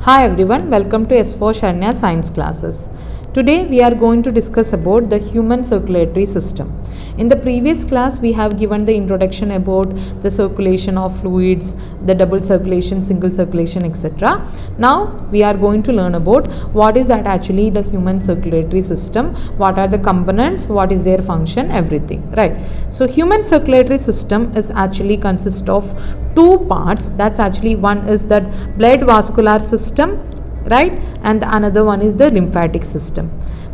Hi everyone, welcome to S4 Sharnya Science classes. Today we are going to discuss about the human circulatory system. In the previous class we have given the introduction about the circulation of fluids, the double circulation, single circulation, etc. Now we are going to learn about what is that actually the human circulatory system, what are the components, what is their function, everything, right? So human circulatory system is actually consist of two parts. That's actually one is that blood vascular system, right, and the another one is the lymphatic system.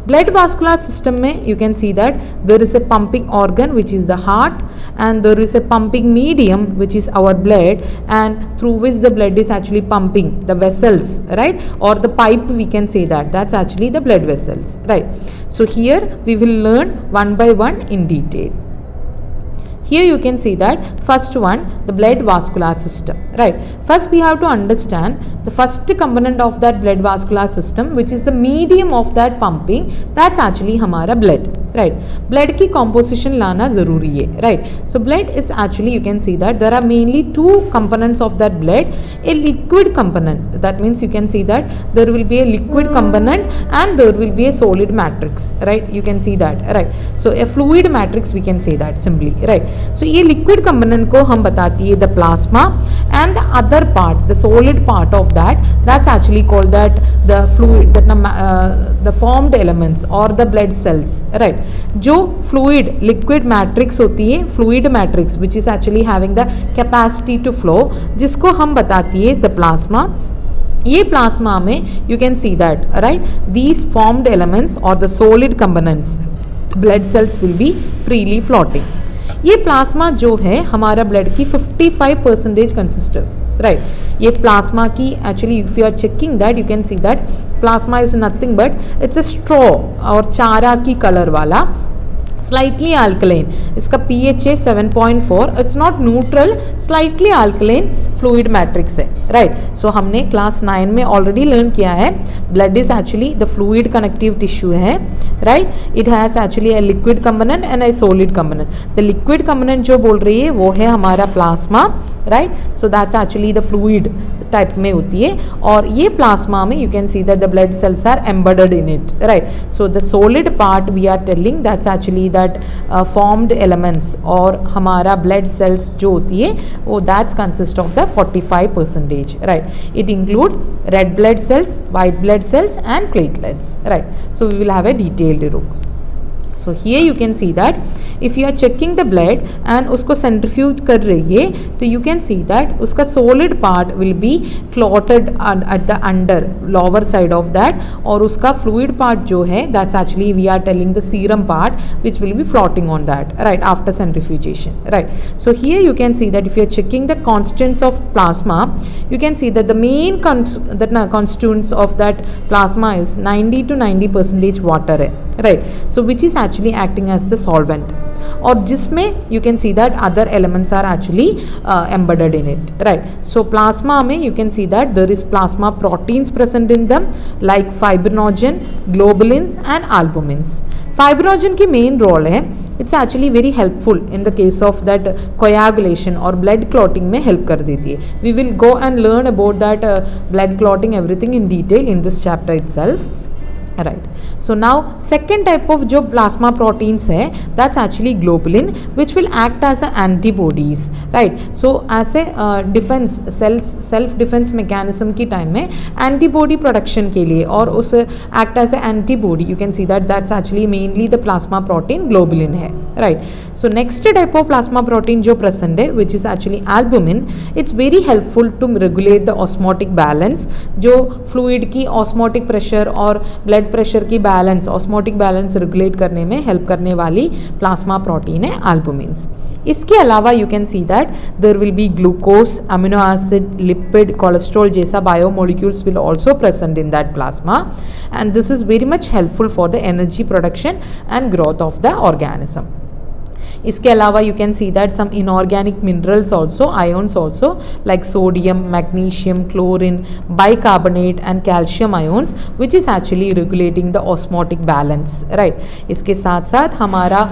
Blood vascular system mein you can see that there is a pumping organ which is the heart, and there is a pumping medium which is our blood, and through which the blood is actually pumping the vessels, right, or the pipe, we can say that that's actually the blood vessels, right? So here we will learn one by one in detail. Here you can see that first one, the blood vascular system, right? First we have to understand the first component of that blood vascular system, which is the medium of that pumping. That's actually हमारा blood, right? Blood की composition लाना ज़रूरी है, right? So blood is actually, you can see that there are mainly two components of that blood. A liquid component, that means you can see that there will be a liquid component and there will be a solid matrix, right? You can see that, right? So a fluid matrix, we can say that simply, right? So ये liquid component को हम बताती है the plasma, and the other part, the solid part of that, that's actually called that the fluid, that the formed elements or the blood cells, right? जो fluid liquid matrix होती है, fluid matrix which is actually having the capacity to flow, जिसको हम बताती है the plasma. ये plasma में you can see that, right, these formed elements or the solid components, blood cells will be freely floating. ये plasma जो है हमारा ब्लड की 55% कंसिस्टेंस, राइट? ये प्लाज्मा की actually if you are checking that you can see that plasma is nothing but it's a straw और चारा की कलर वाला, slightly alkaline. इसका pH है 7.4. It's not neutral, slightly alkaline fluid matrix है, right? So हमने class 9 में already learn किया है blood is actually the fluid connective tissue है, right? It has actually a liquid component and a solid component. The liquid component जो बोल रही है वो है हमारा plasma, right? So that's actually the fluid type में होती है, और ये प्लाज्मा में you can see that the blood cells are embedded in it, right? So the solid part we are telling that's actually that formed elements और हमारा blood cells जो होती है वो that's consist of the 45%, right? It include red blood cells, white blood cells and platelets, right? So we will have a detailed look. So here you can see that if you are checking the blood and उसको centrifuge कर रही है तो you can see that उसका solid part will be clotted at the under lower side of that, और उसका fluid part जो है that's actually we are telling the serum part which will be floating on that, right, after centrifugation, right? So here you can see that if you are checking the constituents of plasma, you can see that the main constituents of that plasma is 90 to 90% water है, right? So which is actually acting as the solvent, और जिसमें you can see that other elements are actually embedded in it, right? So plasma में you can see that there is plasma proteins present in them like fibrinogen, globulins and albumins. Fibrinogen की main role है, it's actually very helpful in the case of that coagulation और blood clotting में help कर देती है. We will go and learn about that blood clotting everything in detail in this chapter itself, right? So now second type of जो plasma proteins है that's actually globulin which will act as a antibodies, right? So as a defense self defense mechanism की time में antibody production के लिए और उस act as a antibody you can see that that's actually mainly the plasma protein globulin है, right? So next type of plasma protein जो present है which is actually albumin. It's very helpful to regulate the osmotic balance, जो fluid की osmotic pressure और blood pressure की balance, osmotic balance regulate करने में help करने वाली प्लाज्मा प्रोटीन है एल्बुमिन्स. इसके अलावा you can see that there will be glucose, amino acid, lipid, cholesterol जैसा biomolecules will also present in that plasma, and this is very much helpful for the energy production and growth of the organism. इसके अलावा you can see that some inorganic minerals also, ions also like sodium, magnesium, chlorine, bicarbonate and calcium ions which is actually regulating the osmotic balance, right. इसके साथ साथ हमारा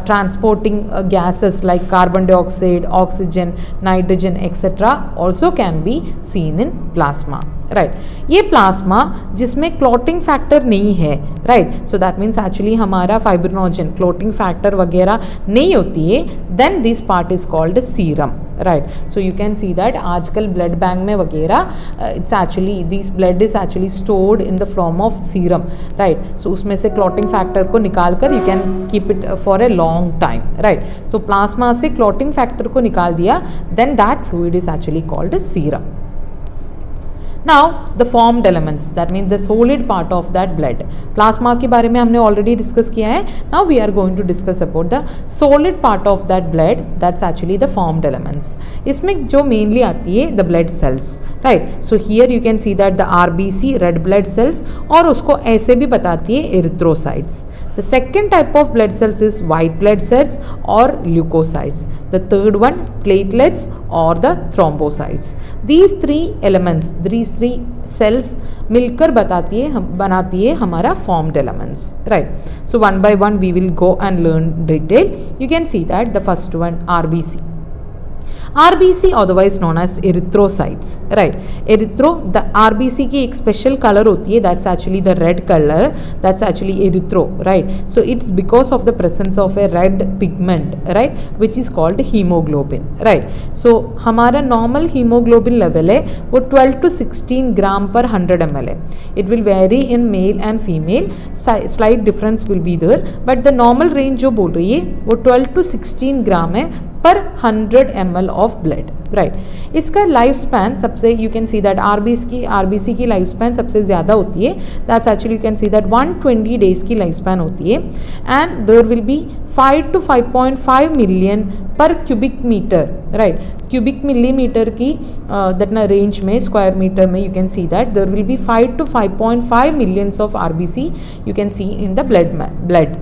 transporting gases like carbon dioxide, oxygen, nitrogen etcetera also can be seen in plasma, right. ये plasma जिसमें clotting factor नहीं है, right, so that means actually हमारा fibrinogen clotting factor वगैरह नहीं होती है, then this part is called serum, right. So you can see that आजकल ब्लड बैंक में वगैरह it's actually this blood is actually stored in the form of serum, right. So उसमें से clotting factor को निकाल कर you can keep it for a long time, right. तो plasma से क्लॉटिंग फैक्टर को निकाल दिया, then that fluid is actually called serum. Now the formed elements, that means the solid part of that blood. Plasma के बारे में हमने already discuss किया है. Now we are going to discuss about the solid part of that blood. That's actually the formed elements. इसमें जो mainly आती है the blood cells, right? So here you can see that the RBC red blood cells और उसको ऐसे भी बताती है erythrocytes. The second type of blood cells is white blood cells or leukocytes. The third one platelets or the thrombocytes. These three elements, these three cells मिलकर बनाती है हमारा formed elements, right? So one by one we will go and learn detail. You can see that the first one RBC. RBC otherwise known as erythrocytes, right? The RBC की एक special color होती है, that's actually the red color, that's actually erythro, right? So it's because of the presence of a red pigment, right, which is called hemoglobin, right? So हमारा normal hemoglobin level है वो 12 to 16 gram per 100 ml है. It will vary in male and female, slight difference will be there, but the normal range जो बोल रही है वो 12 to 16 gram है पर 100 ml of blood, right? इसका लाइफ स्पैन सबसे you can see that RBC की लाइफ स्पैन सबसे ज़्यादा होती है, that's actually you can see that 120 days की लाइफ स्पैन होती है, and there will be 5 to 5.5 million per cubic metre, right? Cubic millimetre की दैट ना रेंज में स्क्वायर मीटर में you can see that there will be 5 to 5.5 millions of RBC you can C in the blood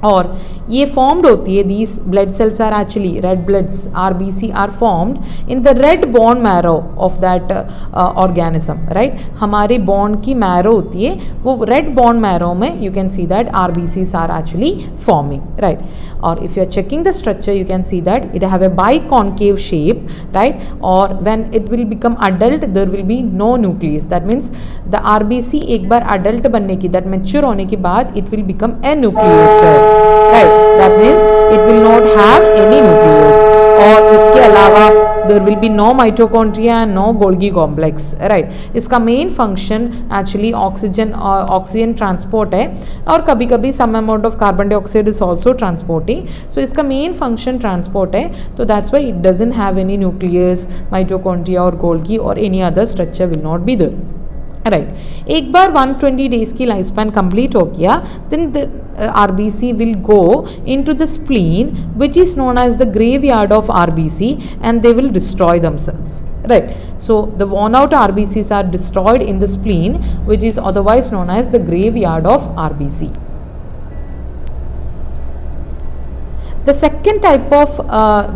और ये formed होती है, these blood cells are actually red bloods RBC are formed in the red bone marrow of that organism, right? हमारे bone की marrow होती है वो red bone marrow में you can see that RBCs are actually forming, right? और if you are checking the structure you can see that it have a biconcave shape, right? और when it will become adult there will be no nucleus, that means the RBC एक बार adult बनने की that mature होने के बाद it will become a nucleator, right? That means it will not have any nucleus. और इसके अलावा there will be no mitochondria and no Golgi complex, right? इसका main function actually oxygen transport है और कभी कभी some amount of carbon dioxide is also transporting. So इसका main function transport है, तो that's why it doesn't have any nucleus, mitochondria or Golgi or any other structure will not be there. Right एक बार 120 days की life span complete हो गया then the RBC will go into the spleen which is known as the graveyard of RBC and they will destroy themselves, right? So the worn out RBCs are destroyed in the spleen which is otherwise known as the graveyard of RBC. The second type of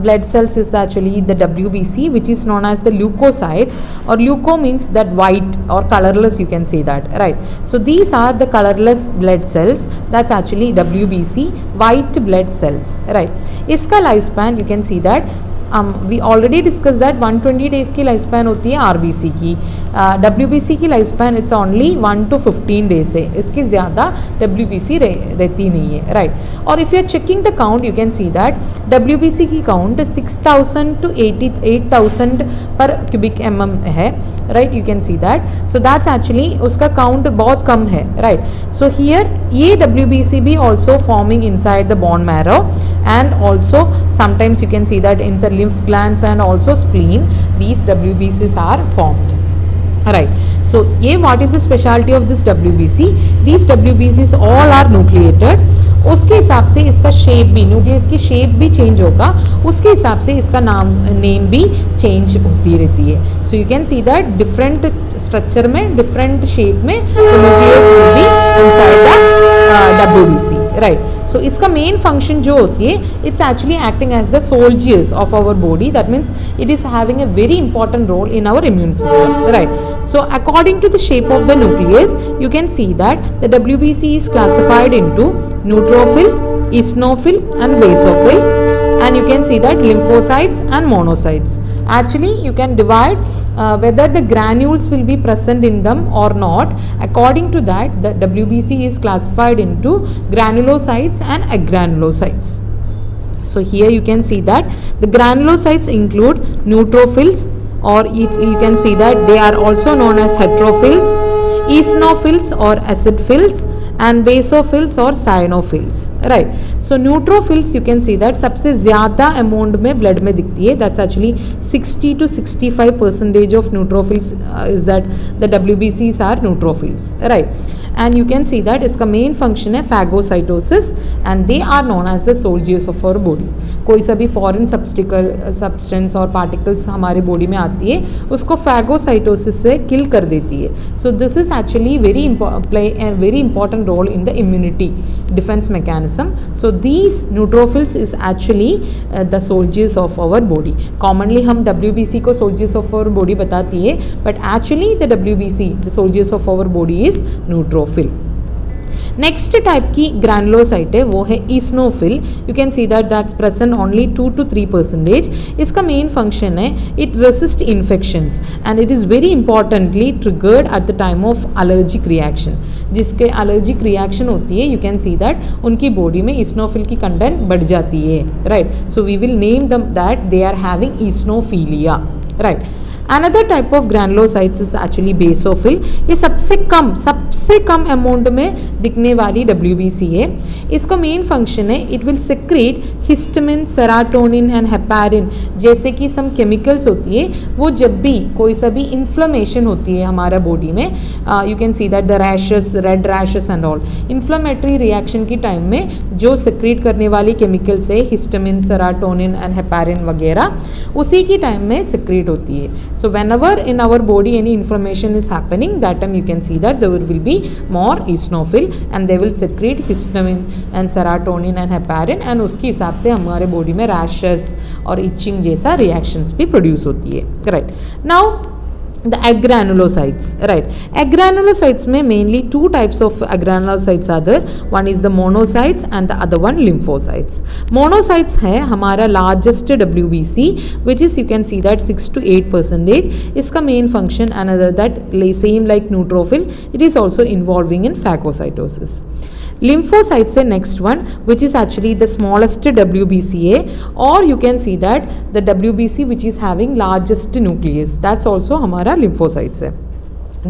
blood cells is actually the WBC, which is known as the leukocytes, or leuko means that white or colorless, you can say that, right? So these are the colorless blood cells, that's actually WBC, white blood cells, right? इसका life span you can see that we already discussed that 120 days की life span होती है RBC की, WBC की life span it's only 1 to 15 days है, इसकी ज़्यादा WBC रहती नहीं है, राइट? और if you are checking the count you can see that WBC की काउंट 6000 to 88,000 पर क्यूबिक mm है, राइट? You can see that, so that's actually उसका काउंट बहुत कम है, राइट? सो हियर ये डब्ल्यूबीसी भी also forming inside the bone marrow and also sometimes you can see that in the lymph glands and also spleen these WBCs are formed, right? So what is the specialty of this WBC? These WBCs all are nucleated. उसके हिसाब से इसका shape भी, nucleus की shape भी change होगा, उसके हिसाब से इसका नेम भी चेंज होती रहती है. So you can see that different structure में डिफरेंट शेप में nucleus will be inside the WBC, right? So so इसका मेन फंक्शन जो होती है, it's actually acting as the soldiers of our body, that means it is having a very important role in our immune system, right? So according to the shape of the nucleus, you can see that the WBC is classified into neutrophil, eosinophil and basophil, and you can see that lymphocytes and monocytes. Actually you can divide whether the granules will be present in them or not. According to that, the WBC is classified into granulocytes and agranulocytes. So here you can see that the granulocytes include neutrophils, or you can see that they are also known as heterophils, eosinophils or acidophils, and basophils or cyanophils, right? So neutrophils you can see that सबसे ज़्यादा amount में blood में दिखती है, that's actually 60 to 65% of neutrophils is that the WBCs are neutrophils, right? And you can see that इसका main function है phagocytosis and they are known as the soldiers of our body. कोई सा भी foreign substance और particles हमारे body में आती है, उसको फैगोसाइटोसिस से किल कर देती है. So this is actually play a very important role in the immunity defense mechanism. So these neutrophils is actually the soldiers of our body. Commonly हम WBC को soldiers of our body बताती है, but actually the WBC, the soldiers of our body is neutrophil. Next type की granulocyte है वो है eosinophil. You can see that that's present only 2 to 3%. इसका main function है it resist infections and it is very importantly triggered at the time of allergic reaction. जिसके allergic reaction होती है, you can see that उनकी body में eosinophil की content बढ़ जाती है, right? So we will name them that they are having ईस्नोफीलिया, right? Another type of granulocytes is actually basophil. ये सबसे कम अमाउंट में दिखने वाली WBC है. इसका मेन फंक्शन है it will secrete histamine, serotonin and heparin जैसे कि सम केमिकल्स होती है. वो जब भी कोई सा भी इन्फ्लेमेशन होती है हमारा बॉडी में, you can see that the rashes, red rashes and all, inflammatory reaction की टाइम में जो सेक्रेट करने वाली केमिकल्स है हिस्टामिन, सेरोटोनिन एंड हेपारिन वगैरह, उसी की टाइम में सेक्रेट होती है. So whenever in our body any inflammation is happening, that time you can see that there will be more eosinophil and they will secrete histamine and serotonin and heparin, and उसके हिसाब से हमारे body में rashes और etching जैसा reactions भी produce होती है, right? Now the agranulocytes, right? Agranulocytes में mainly 2 types of agranulocytes are there. One is the monocytes and the other one lymphocytes. Monocytes है हमारा largest WBC, which is you can see that 6 to 8%. इसका main function another that same like neutrophil, it is also involving in phagocytosis. Lymphocytes है next one, which is actually the smallest WBC है, or you can see that the WBC which is having largest nucleus, that's also हमारा lymphocytes है.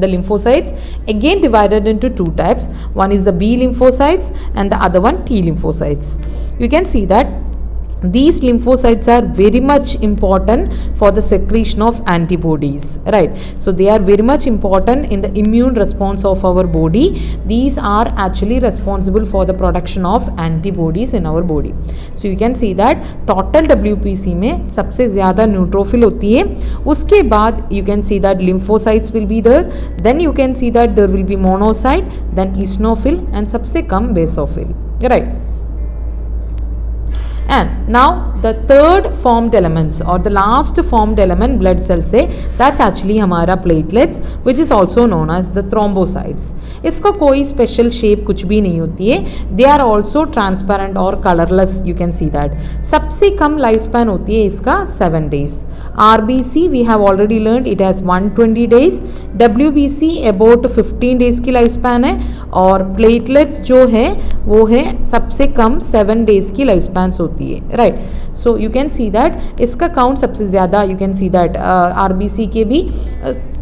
The lymphocytes again divided into 2 types. One is the B lymphocytes and the other one T lymphocytes. You can see that these lymphocytes are very much important for the secretion of antibodies, right? So they are very much important in the immune response of our body. These are actually responsible for the production of antibodies in our body. So you can see that total WBC में सबसे ज़्यादा neutrophil होती है, उसके बाद you can see that lymphocytes will be there, then you can see that there will be monocyte, then eosinophil and सबसे कम basophil, right? And now the third formed elements or the last formed element blood cells है, that's actually हमारा platelets, which is also known as the thrombocytes. इसका कोई special shape कुछ भी नहीं होती है. They are also transparent or colorless, you can see that. सबसे कम लाइफ स्पैन होती है इसका 7 days. RBC we have already learned it has 120 days. WBC about 15 days की लाइफ स्पैन है, और प्लेटलेट्स जो है वो है सबसे कम 7 days की लाइफ स्पैन होती है, right? So you can see that इसका काउंट सबसे ज़्यादा, you can see that RBC के भी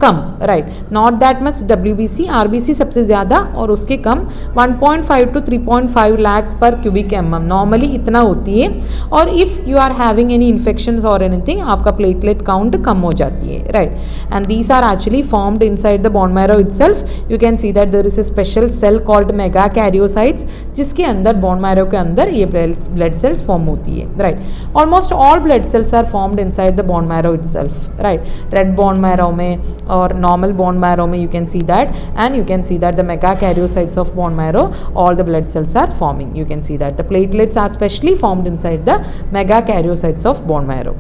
कम, right? Not that much WBC, RBC सबसे ज़्यादा और उसके कम 1.5 to 3.5 लाख पर क्यूबिक mm नॉर्मली इतना होती है. और if you are having any infection और एनीथिंग, आपका प्लेटलेट काउंट कम हो जाती है, राइट? And these are actually formed inside the bone marrow itself. You can see that there is a special cell called megakaryocytes, जिसके अंदर bone marrow के अंदर ये ब्लड सेल्स फॉर्म होती है, राइट? Almost all blood cells are formed inside the bone marrow itself, right. Red bone marrow में और नॉर्मल बोन मैरो में you can see that, and you can see that the megakaryocytes of bone marrow, all the blood cells are forming. You can see that the platelets are specially formed inside the megakaryocytes of bone marrow.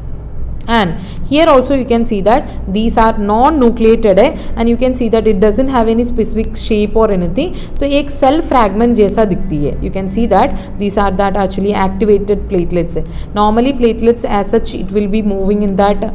And here also you can see that these are non-nucleated है, and you can see that it doesn't have any specific shape or anything. तो एक cell fragment जैसा दिखती है. You can see that these are that actually activated platelets है. Normally platelets as such it will be moving in that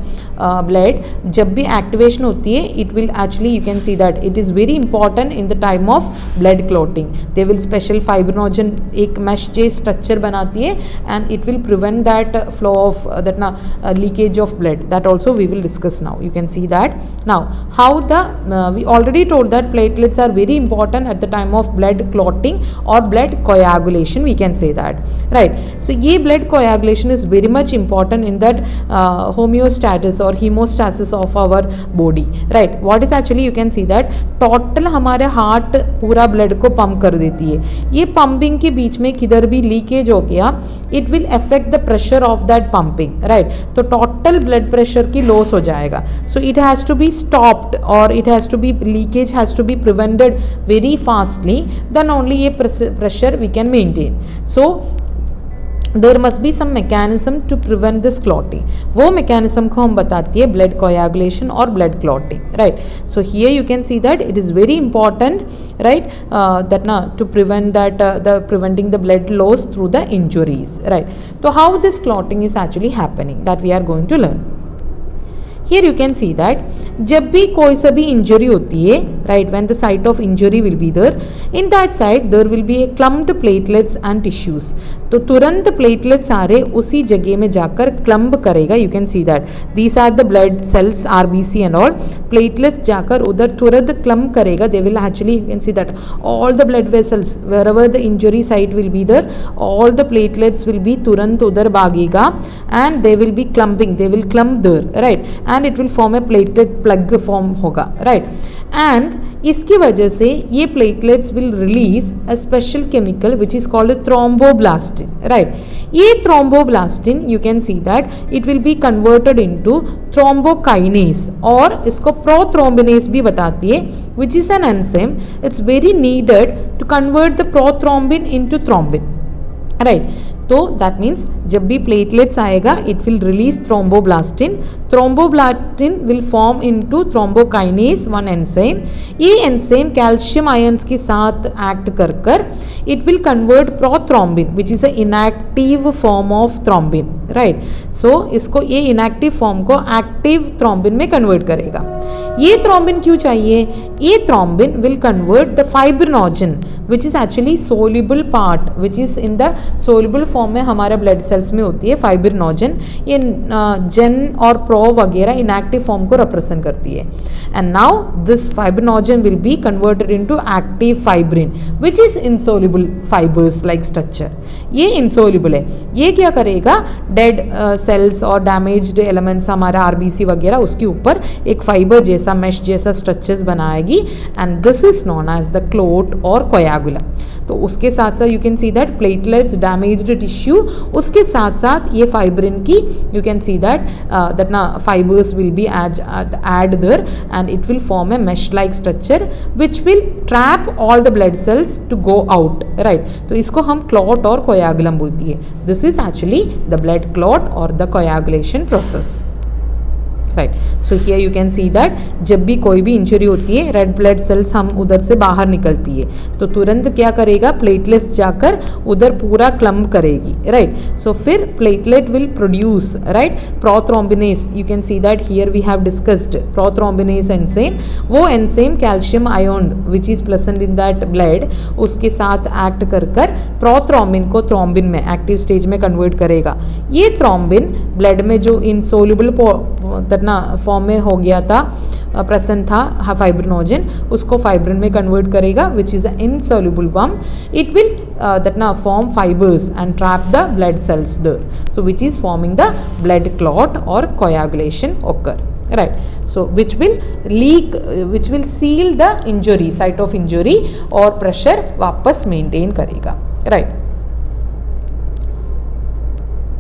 blood. जब भी activation होती है it will actually you can see that it is very important in the time of blood clotting. They will special fibrinogen एक mesh J structure बनाती है, and it will prevent that flow of that leakage of blood. That also we will discuss now. You can see that. Now how the we already told that platelets are very important at the time of blood clotting or blood coagulation, we can say that, right. So ये blood coagulation is very much important in that homeostasis or hemostasis of our body, right. What is actually you can see that total हमारे heart पूरा blood को pump कर देती है. ये pumping के बीच में किधर भी लीकेज हो गया it will affect the pressure of that pumping, right. तो टोटल ब्लड प्रेशर की लॉस हो जाएगा. So it has to be stopped और it has to be leakage has to be prevented very fastly, then only ये pressure we can maintain. So there must be some mechanism to prevent this clotting. वो mechanism को हम बताती है blood coagulation और blood clotting, right. So here you can see that it is very important, right, that ना to prevent that the preventing the blood loss through the injuries, right. तो how this clotting is actually happening that we are going to learn. Here you can see that जब भी कोई सा भी injury होती है, right, when the site of injury will be there, in that site there will be a clumped platelets and tissues. तो तुरंत platelets सारे उसी जगह में जाकर clump करेगा. You can see that these are the blood cells RBC and all. platelets जाकर उधर तुरंत clump करेगा. They will actually you can see that all the blood vessels wherever the injury site will be there, all the platelets will be तुरंत उधर भागेगा and they will be clumping. They will clump there, right. And it will form a platelet plug form होगा, right. And इसकी वजह से ये platelets will release a special chemical which is called thromboblastin, right. ये thromboblastin you can see that it will be converted into thrombokinase और इसको prothrombinase भी बताती है, which is an enzyme. It's very needed to convert the prothrombin into thrombin, right. तो that means जब भी platelets आएगा it will release thromboplastin. Thromboplastin will form into thrombokinase one enzyme. ये एंजाइम कैल्शियम आयंस के साथ act कर कर it will convert prothrombin which is a inactive form of thrombin, right. So इसको ये इनएक्टिव फॉर्म को active thrombin में convert करेगा. ये थ्रोम्बिन क्यों चाहिए? ये thrombin will convert the fibrinogen which is actually soluble part which is in the soluble form में हमारे ब्लड सेल्स में होती है फाइब्रिनोजन. ये जेन और प्रो वगैरह इनएक्टिव फॉर्म को रिप्रेजेंट करती है. And now this fibrinogen will be converted into active fibrin which is insoluble fibres like structure. ये इनसोल्यूबल है. ये क्या करेगा? डेड सेल्स और डैमेज्ड एलिमेंट्स हमारा आरबीसी वगैरह उसके ऊपर एक फाइबर जैसा मेश जैसा स्ट्रक्चर्स बनाएगी and this is known as the clot और कोयागुला. तो उसके साथ साथ you can see that platelets damaged tissue उसके साथ साथ ये फाइब्रिन की you can see that that ना fibres will be add there and it will form a mesh like structure which will trap all the blood cells to go out, right. तो इसको हम clot और coagulum बोलती है. This is actually the blood clot or the coagulation process, right. So here you can see that जब भी कोई भी इंजरी होती है रेड ब्लड सेल्स हम उधर से बाहर निकलती है तो तुरंत क्या करेगा? प्लेटलेट्स जाकर उधर पूरा क्लम्प करेगी, राइट. सो फिर platelet will produce, right, prothrombinase. You can see that here we have discussed prothrombinase enzyme. वो enzyme calcium ion which is present in that blood उसके साथ एक्ट कर कर प्रोथ्रोम्बिन को थ्रोम्बिन में एक्टिव स्टेज में convert करेगा. ये थ्रोम्बिन ब्लड में जो इनसोल्यूबल ना फॉर्म में हो गया था प्रेजेंट था फाइब्रिनोजन उसको फाइब्रिन में कन्वर्ट करेगा which is insoluble form. It will that ना form fibres and trap the blood cells there. So which is forming the blood clot और coagulation occur, right. So which will seal the injury site of injury और pressure वापस maintain करेगा, right.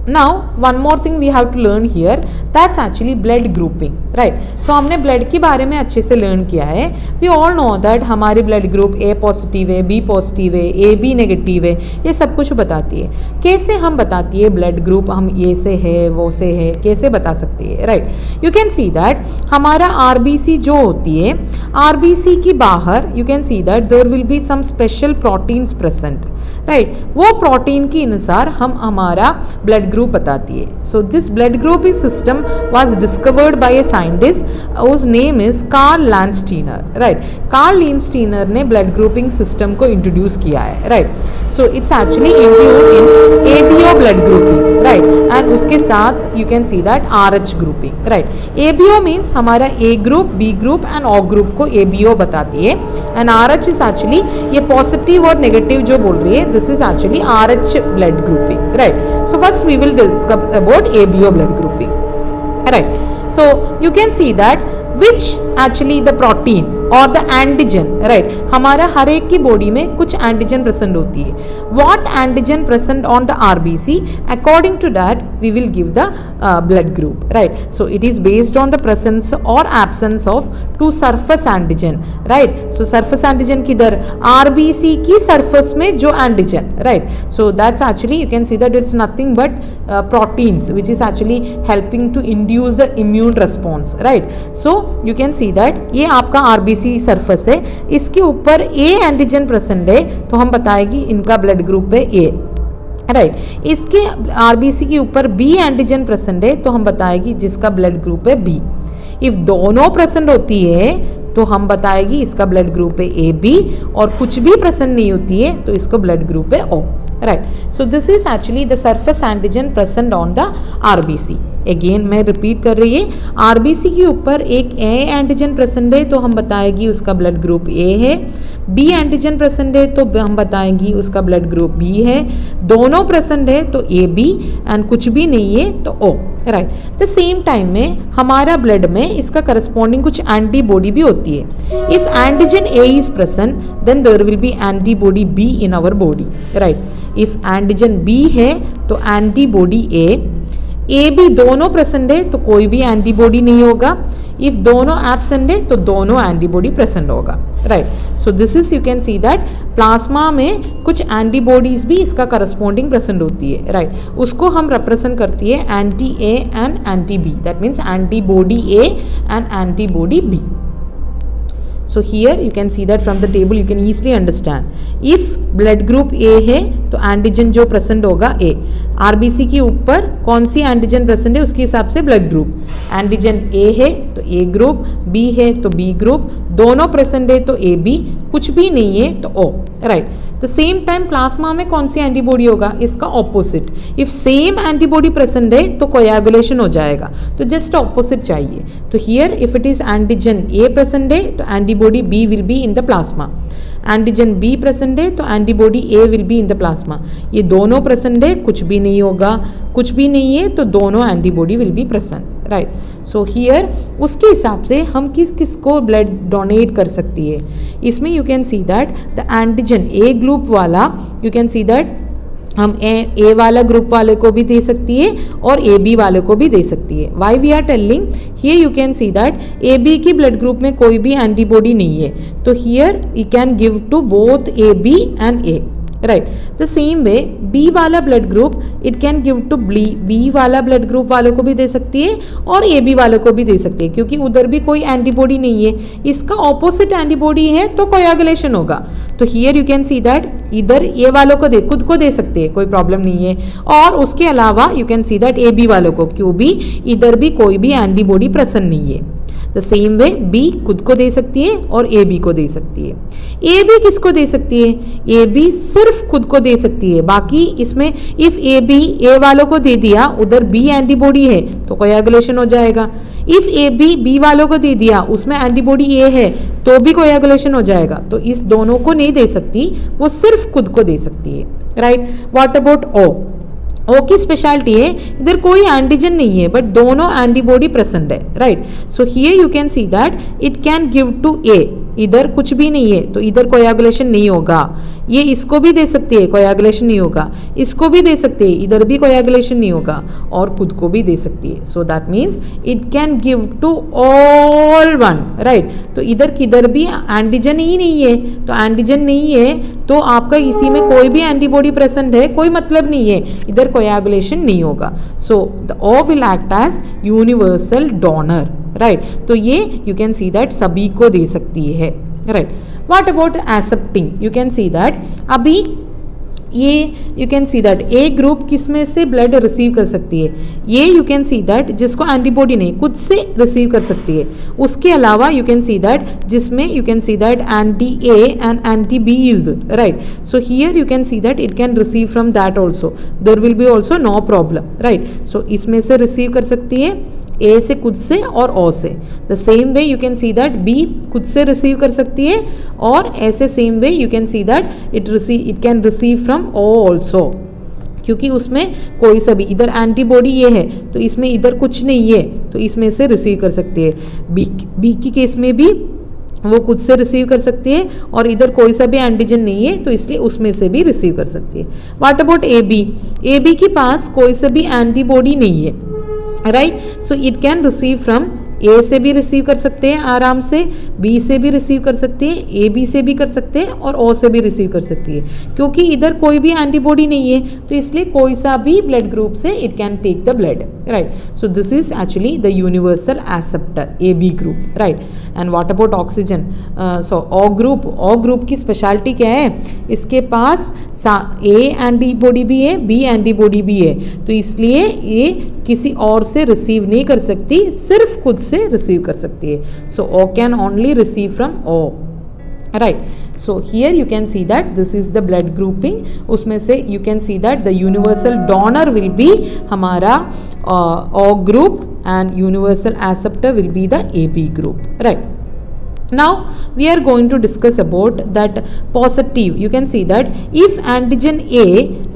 Now one more thing we have to learn here, that's actually blood grouping, right? So हमने blood के बारे में अच्छे से learn किया है. We all know that हमारी blood group A पॉजिटिव है, B पॉजिटिव है, AB नेगेटिव है, ये सब कुछ बताती है. कैसे हम बताती है blood group, हम ये से है वो से है, कैसे बता सकती है, right? You can see that हमारा RBC जो होती है, RBC की बाहर you can see that there will be some special proteins present, right? वो प्रोटीन के अनुसार हम हमारा ब्लड ग्रुप बताती है. So this blood group system was discovered by a scientist whose name is Karl Landsteiner, right? Karl Landsteiner ने blood grouping system को introduce किया है, right? So it's actually include in ABO blood grouping, right? And उसके साथ you can see that Rh grouping, right? ABO means हमारा A group, B group and O group को ABO बताती है. And RH is actually ये positive और negative जो बोल रही है, this is actually RH blood grouping, right? So first we will discuss about ABO blood grouping, right? So you can see that which actually the protein or the antigen, right? हमारा हर एक की body में कुछ antigen present होती है. What antigen present on the RBC, according to that we will give the blood group, right? So it is based on the presence or absence of two surface antigen, right? So surface antigen किधर, RBC की surface में जो antigen, right? So that's actually you can see that it's nothing but proteins which is actually helping to induce the immune response, right? So you can see that ये आपका RBC surface है, इसके ऊपर A antigen present है तो हम बताएगी इनका ब्लड ग्रुप है ए, राइट? इसके आरबीसी के ऊपर बी एंटीजन प्रेजेंट है तो हम बताएगी जिसका ब्लड ग्रुप है बी. इफ दोनों प्रेजेंट होती है तो हम बताएगी इसका ब्लड ग्रुप है ए बी, और कुछ भी प्रेजेंट नहीं होती है तो इसको ब्लड ग्रुप है O, right? So this is actually the surface antigen present on the RBC. Again मैं रिपीट कर रही है, आरबीसी के ऊपर एक ए एंटीजन प्रेजेंट है तो हम बताएगी उसका ब्लड ग्रुप ए है. बी एंटीजन प्रेजेंट है तो हम बताएंगी उसका ब्लड ग्रुप बी है. दोनों प्रेजेंट है तो ए बी, एंड कुछ भी नहीं है तो ओ, राइट? द सेम टाइम में हमारा ब्लड में इसका करस्पॉन्डिंग कुछ एंटीबॉडी भी होती है. If antigen A is present then there will be antibody B in our body, right? If antigen B है तो एंटीबॉडी ए बी दोनों प्रेजेंट है तो कोई भी एंटीबॉडी नहीं होगा. इफ दोनों एब्सेंट है तो दोनों एंटीबॉडी प्रेजेंट होगा, right? So this is you can see that plasma में कुछ एंटीबॉडीज भी इसका करस्पॉन्डिंग प्रेजेंट होती है, राइट? उसको हम रिप्रेजेंट करती है anti A and anti B, that means antibody A and antibody B. So here you can see that from the table you can easily understand. If blood group A है तो antigen जो present होगा A. RBC के ऊपर कौन सी antigen present है उसके हिसाब से ब्लड ग्रुप. एंटीजन A है तो A ग्रुप, B है तो B ग्रुप, दोनों प्रेजेंट है तो AB, कुछ भी नहीं है तो O, right? The same time plasma में कौन सी एंटीबॉडी होगा, इसका opposite. If same antibody present है तो कोयागुलेशन हो जाएगा, तो जस्ट ऑपोजिट चाहिए. तो here if it is antigen A present है तो antibody B will be in the plasma. Antigen B present है तो antibody A will be in the plasma. ये दोनों प्रेजेंट है, कुछ भी नहीं होगा, कुछ भी नहीं है तो दोनों antibody will be present, right? So here उसके हिसाब से हम किस किस को ब्लड डोनेट कर सकती है. इसमें you can see that the antigen A group वाला यू कैन सी दैट हम ए वाला ग्रुप वाले को भी दे सकती है और ए बी वाले को भी दे सकती है. Why we are telling here you can see that A B की ब्लड ग्रुप में कोई भी एंटीबॉडी नहीं है तो here you can give to both A B and A, right? The same way B वाला blood group it can give to B वाला blood group वालों को भी दे सकती है और ए बी वालों को भी दे सकती है, क्योंकि उधर भी कोई एंटीबॉडी नहीं है. इसका ऑपोजिट एंटीबॉडी है तो कोयागुलेशन होगा. तो here you can see that इधर ए वालों को खुद को दे सकते हैं, कोई प्रॉब्लम नहीं है. और उसके अलावा you can see that A B वालों को, क्यों भी इधर भी कोई भी एंटीबॉडी प्रेजेंट नहीं है. द सेम वे बी खुद को दे सकती है और ए बी को दे सकती है. ए बी किसको दे सकती है, ए बी सिर्फ खुद को दे सकती है. बाकी इसमें इफ ए बी ए वालों को दे दिया, उधर बी एंटीबॉडी है तो कोयागुलेशन हो जाएगा. इफ ए बी बी वालों को दे दिया, उसमें एंटीबॉडी ए है तो भी कोयागुलेशन हो जाएगा. तो इस दोनों को नहीं दे सकती, वो सिर्फ खुद को दे सकती है, राइट? व्हाट अबाउट ओ? ओ की स्पेशलिटी है इधर कोई एंटीजन नहीं है बट दोनों एंटीबॉडी प्रेजेंट है, right? So here you can see that it can give to A. इधर कुछ भी नहीं है तो इधर कोयागुलेशन नहीं होगा। ये इसको भी दे सकती है, कोयागुलेशन नहीं होगा, इसको भी दे सकती है, इधर भी कोयागुलेशन नहीं होगा, और खुद को भी दे सकती है। So that means it can give to all one, right. तो इधर किधर भी एंटीजन ही नहीं है, तो एंटीजन नहीं है तो आपका इसी में कोई भी एंटीबॉडी प्रेजेंट है, कोई मतलब नहीं है, इधर कोयागुलेशन नहीं होगा। So the O will act as universal donor, right. तो ये यू कैन सी दैट सभी को दे सकती है, right. What about accepting, you can see that अभी ये you can see that A group किस में से ब्लड रिसीव कर सकती है, ये यू कैन सी दैट जिसको एंटीबॉडी नहीं खुद से रिसीव कर सकती है। उसके अलावा यू कैन सी दैट जिसमें you can see that anti A and anti B is, right. So here you can see that it can receive from that also, there will be also no problem, right. So इसमें से receive कर सकती है, ए से खुद से और O से। The same way you can see that B खुद से रिसीव कर सकती है, और ऐसे same way you can see that it can receive from O also, क्योंकि उसमें कोई सा भी, इधर एंटीबॉडी ये है तो इसमें इधर कुछ नहीं है तो इसमें से रिसीव कर सकती है। बी की केस में भी वो खुद से रिसीव कर सकती है, और इधर कोई सा भी एंटीजन नहीं है तो इसलिए उसमें से भी रिसीव कर सकती है। व्हाट अबाउट ए बी के पास कोई सा भी एंटीबॉडी नहीं है, right. So it can receive from A से भी रिसीव कर सकते हैं आराम से, बी से भी रिसीव कर सकते हैं, ए बी से भी कर सकते हैं, और ओ से भी रिसीव कर सकती है। क्योंकि इधर कोई भी एंटीबॉडी नहीं है तो इसलिए कोई सा भी ब्लड ग्रुप से it can take the blood, right. So this is actually the universal acceptor A B group, right. And what about oxygen, so O group की स्पेशलिटी क्या है, इसके पास ए एंटीबॉडी भी है, बी एंटीबॉडी भी है, तो इसलिए ये किसी और से रिसीव नहीं कर सकती, सिर्फ खुद से रिसीव कर सकती है। सो O can only receive from O, right. So here you can see that this is the blood grouping, उसमें से you can see that the universal donor will be हमारा O group and universal acceptor will be the AB group, right. Now we are going to discuss about that positive. You can see that if antigen A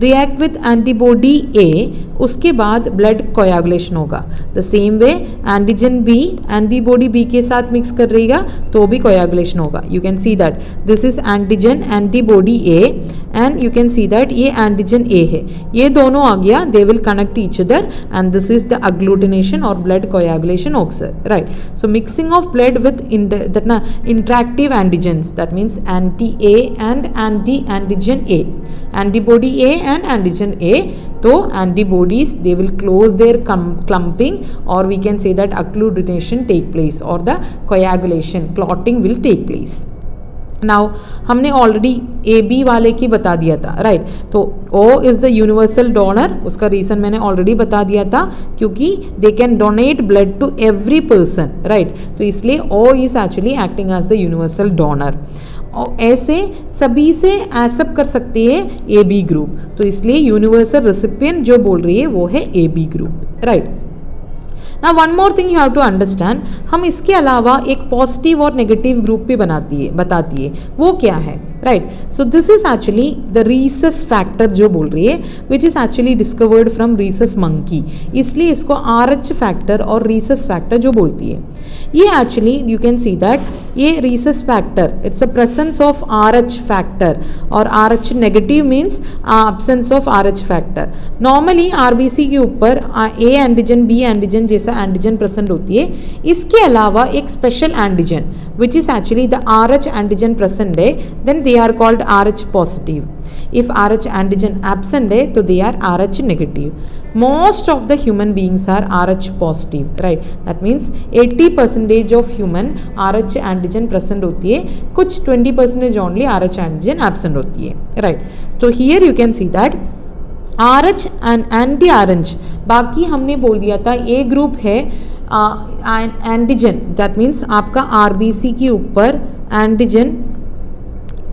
react with antibody A, उसके बाद blood कोयागुलेशन होगा। The same way antigen B antibody B के साथ mix कर रहेगा तो भी coagulation होगा। You can see that this is antigen antibody A and you can see that ये एंटीजन A है, ये दोनों आ गया, they will connect each other and this is the agglutination और blood coagulation occur, right. So mixing of blood with that ना interactive antigens, that means anti-A and anti-antigen A, antibody A and antigen A, so antibodies they will close their clumping, or we can say that agglutination take place or the coagulation clotting will take place. Now हमने already A B वाले की बता दिया था, right. तो O is the universal donor, उसका reason मैंने already बता दिया था, क्योंकि they can donate blood to every person, right. तो इसलिए O is actually acting as the universal donor, और ऐसे सभी से एक्सेप्ट कर सकती है ए बी ग्रुप, तो इसलिए यूनिवर्सल रेसिपिएंट जो बोल रही है वो है ए बी ग्रुप, राइट। ना one more thing you have to understand, हम इसके अलावा एक पॉजिटिव और नेगेटिव ग्रुप भी बताती है, वो क्या है, right. So this is actually the rhesus factor जो बोल रही है, which is actually discovered from rhesus monkey, इसलिए इसको RH फैक्टर और रीसस फैक्टर जो बोलती है। ये actually you can see that ये rhesus factor it's a presence of RH factor, और RH negative means absence of RH factor. Normally RBC के ऊपर A एंटीजन B एंटीजन जैसा एंटीजन प्रेजेंट होती है, इसके अलावा एक special antigen which is actually the RH antigen present है, then they are called RH positive. If RH antigen absent है तो they are RH negative. Most of the human beings are RH positive, right? That means 80% of human RH antigen present होती है, कुछ 20% only RH antigen absent होती है, right? So here you can see that RH and anti-RH, बाकी हमने बोल दिया था A ग्रुप है एंटीजन, दैट मीन्स आपका RBC के ऊपर एंटीजन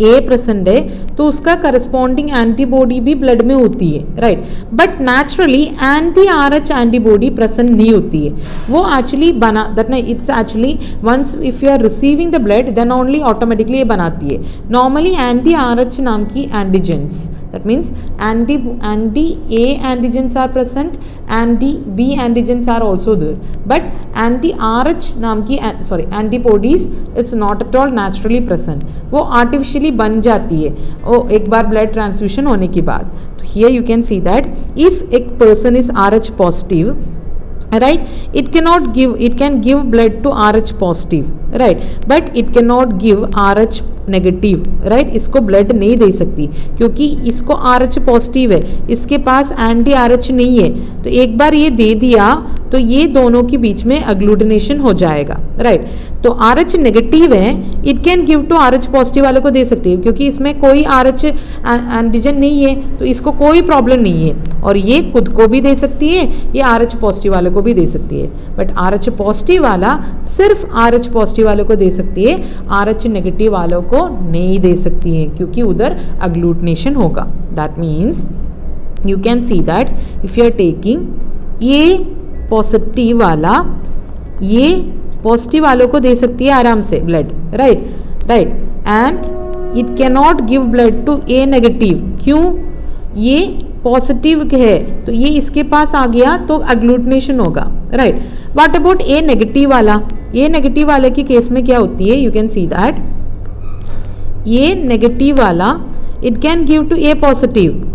ए प्रेजेंट है तो उसका करस्पॉन्डिंग एंटीबॉडी भी ब्लड में होती है, right. But naturally anti RH antibody present नहीं होती है, वो एक्चुअली बना दैट ना it's actually once if you are receiving the blood then only automatically ये बनाती है। नॉर्मली एंटी RH नाम की antigens That means anti A antigens are present, anti B antigens are also there, but anti RH नाम की antibodies it's not at all naturally present, वो artificially बन जाती है वो एक बार blood transfusion होने के बाद. तो here you can see that if a person is RH positive, right, it can give blood to RH positive, right, but it cannot give RH negative, right, इसको ब्लड नहीं दे सकती क्योंकि इसको RH पॉजिटिव है, इसके पास एंटी RH नहीं है. तो एक बार ये दे दिया तो ये दोनों के बीच में अग्लूटिनेशन हो जाएगा, राइट. तो RH नेगेटिव है, it can give to RH positive वालों को दे सकती है क्योंकि इसमें कोई RH एंटीजन नहीं है, तो इसको कोई प्रॉब्लम नहीं है और ये खुद को भी दे सकती है, ये RH पॉजिटिव वालों को भी दे सकती है. बट RH पॉजिटिव वाला सिर्फ RH पॉजिटिव वालों को दे सकती है, RH नेगेटिव वालों को नहीं दे सकती है क्योंकि उधर अग्लूटिनेशन होगा. That means you can see that if you are taking ये पॉजिटिव वाला, ये पॉजिटिव वालों को दे सकती है आराम से blood, right, and it can not give blood to A negative. क्यों? ये पॉजिटिव है तो ये इसके पास आ गया तो अग्लूटिनेशन होगा, right. What about A negative वाला? ए नेगेटिव वाले की केस में क्या होती है? यू कैन सी दैट ये नेगेटिव वाला it can give to A positive.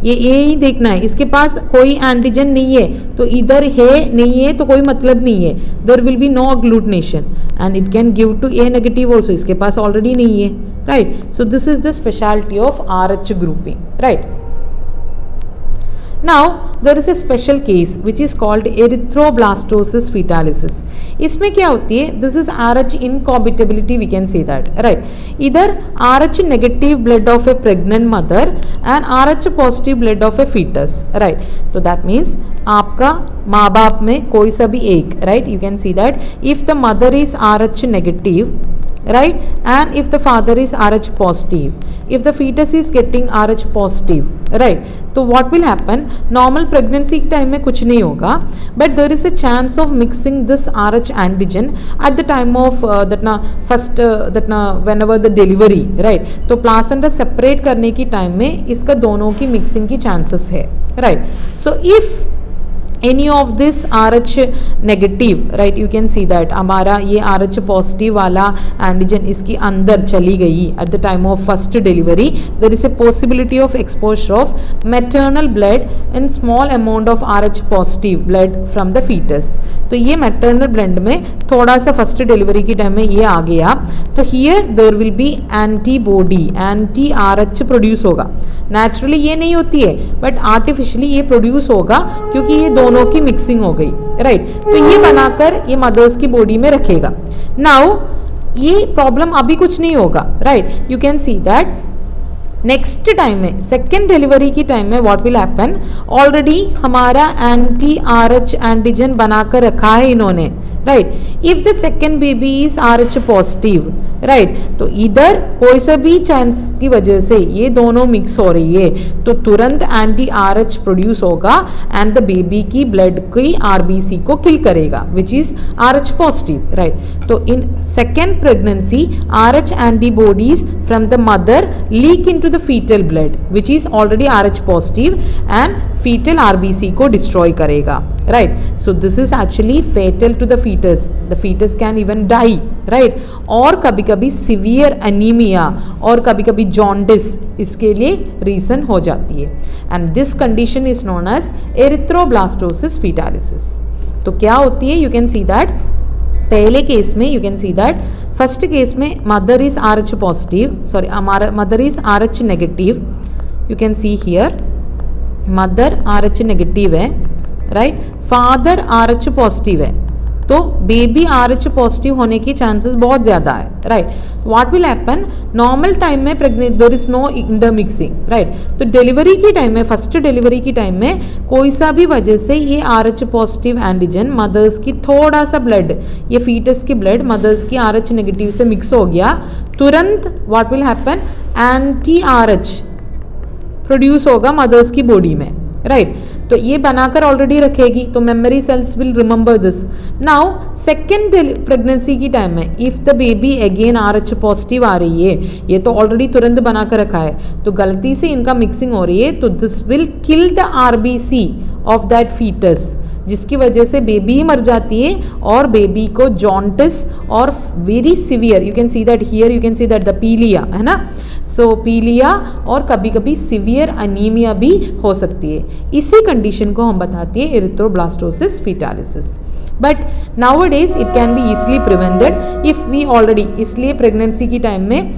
ये ए ही देखना है, इसके पास कोई एंटीजन नहीं है तो इधर है नहीं है तो कोई मतलब नहीं है, there will be no agglutination and it can give to A negative also, इसके पास ऑलरेडी नहीं है, right. So this is the speciality of RH grouping, right. Now there is a special case which is called erythroblastosis fetalis. इसमें क्या होती है? This is RH incompatibility, we can say that, right. इधर RH negative blood of a pregnant mother and RH positive blood of a fetus, right. तो that means आपका माँ बाप में कोई सा भी एक, right, you can see that if the mother is RH negative, right, and if the father is RH positive, if the fetus is getting RH positive, right, तो what will happen? Normal pregnancy के time में कुछ नहीं होगा, but there is a chance of mixing this RH antigen at the time of whenever the delivery, right. तो placenta separate करने की time में इसका दोनों की mixing की chances है, right. So if any of this RH negative, right, you can see that हमारा ये RH positive वाला antigen इसकी अंदर चली गई at the time of first delivery, there is a possibility of exposure of maternal blood and small amount of RH positive blood from the fetus. तो ये maternal blood में थोड़ा सा first delivery की टाइम में ये आ गया तो here there will be antibody, anti RH produce होगा. Naturally ये नहीं होती है but artificially ये produce होगा क्योंकि ये दोनों की मिक्सिंग हो गई, राइट. तो ये बनाकर ये मदर्स की बॉडी में रखेगा. नाउ ये प्रॉब्लम अभी कुछ नहीं होगा, right. You can see that next time में सेकेंड डिलीवरी की टाइम में व्हाट विल हैपन? ऑलरेडी हमारा एंटी RH एंटीजन बनाकर रखा है इन्होंने, right. If the second baby is RH positive, right, तो इधर कोई सा भी चांस की वजह से ये दोनों मिक्स हो रही है तो तुरंत एंटी RH प्रोड्यूस होगा एंड द बेबी की ब्लड की RBC को किल करेगा which is RH positive, right. तो in second pregnancy RH antibodies from the mother leak into the fetal blood which is already RH positive and fetal RBC को destroy करेगा, right. So this is actually fatal to the fetus. The fetus can even die, right. और कभी कभी severe anaemia और कभी कभी jaundice इसके लिए रीजन हो जाती है and this condition is known as erythroblastosis fetalis. तो क्या होती है? यू कैन सी दैट पहले केस में you can see that first case में mother is RH positive, sorry हमारा mother is RH negative. You can see here mother RH negative है, right. Father RH positive है तो baby RH positive होने की chances बहुत ज़्यादा है, right. What will happen? Normal time में pregnant there is no intermixing, right. तो डिलीवरी की टाइम में फर्स्ट डिलीवरी की टाइम में कोई सा भी वजह से ये RH पॉजिटिव एंटीजन मदर्स की थोड़ा सा ब्लड, ये फीटस की ब्लड मदर्स की RH नेगेटिव से मिक्स हो गया, तुरंत what will happen? Anti RH produce होगा मदर्स की बॉडी में, राइट. तो ये बनाकर ऑलरेडी रखेगी, तो memory cells will remember this. Now second pregnancy की टाइम में if the baby again RH positive आ रही है, ये तो ऑलरेडी तुरंत बनाकर रखा है, तो गलती से इनका मिक्सिंग हो रही है, तो this will kill the RBC of that fetus, जिसकी वजह से बेबी ही मर जाती है और बेबी को जॉन्टिस और very severe, you can see that here, you can see that the पीलिया, है ना. सो पीलिया और कभी कभी सिवियर अनीमिया भी हो सकती है. इसी कंडीशन को हम बताते हैं erythroblastosis fetalis. But nowadays it can be easily prevented if we already, इसलिए प्रेगनेंसी की टाइम में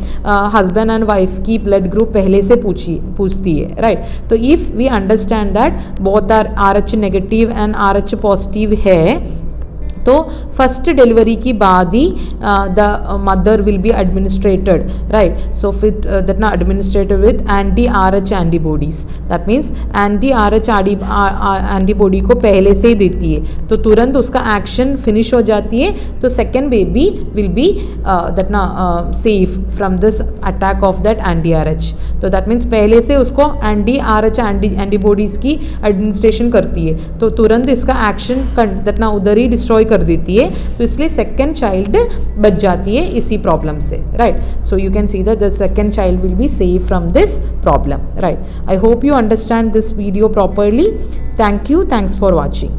हस्बैंड एंड वाइफ की ब्लड ग्रुप पहले से पूछती है, राइट. तो if we understand that both are RH negative and RH positive है, तो फर्स्ट डिलीवरी की बाद ही the mother will be administered, right. So फिर दैट ना administered with anti RH antibodies, that means anti RH antibody को पहले से ही देती है, तो तुरंत उसका एक्शन फिनिश हो जाती है, तो second baby will be that ना safe from this attack of that anti RH. तो दैट मीन्स पहले से उसको एंटी RH एंटीबॉडीज की एडमिनिस्ट्रेशन करती है, तो तुरंत इसका एक्शन दैट ना उधर ही डिस्ट्रॉय कर देती है, तो इसलिए सेकेंड चाइल्ड बच जाती है इसी प्रॉब्लम से, right. So you can see that the second child will be safe from this problem, right. I hope you understand this video properly. Thank you, thanks for watching.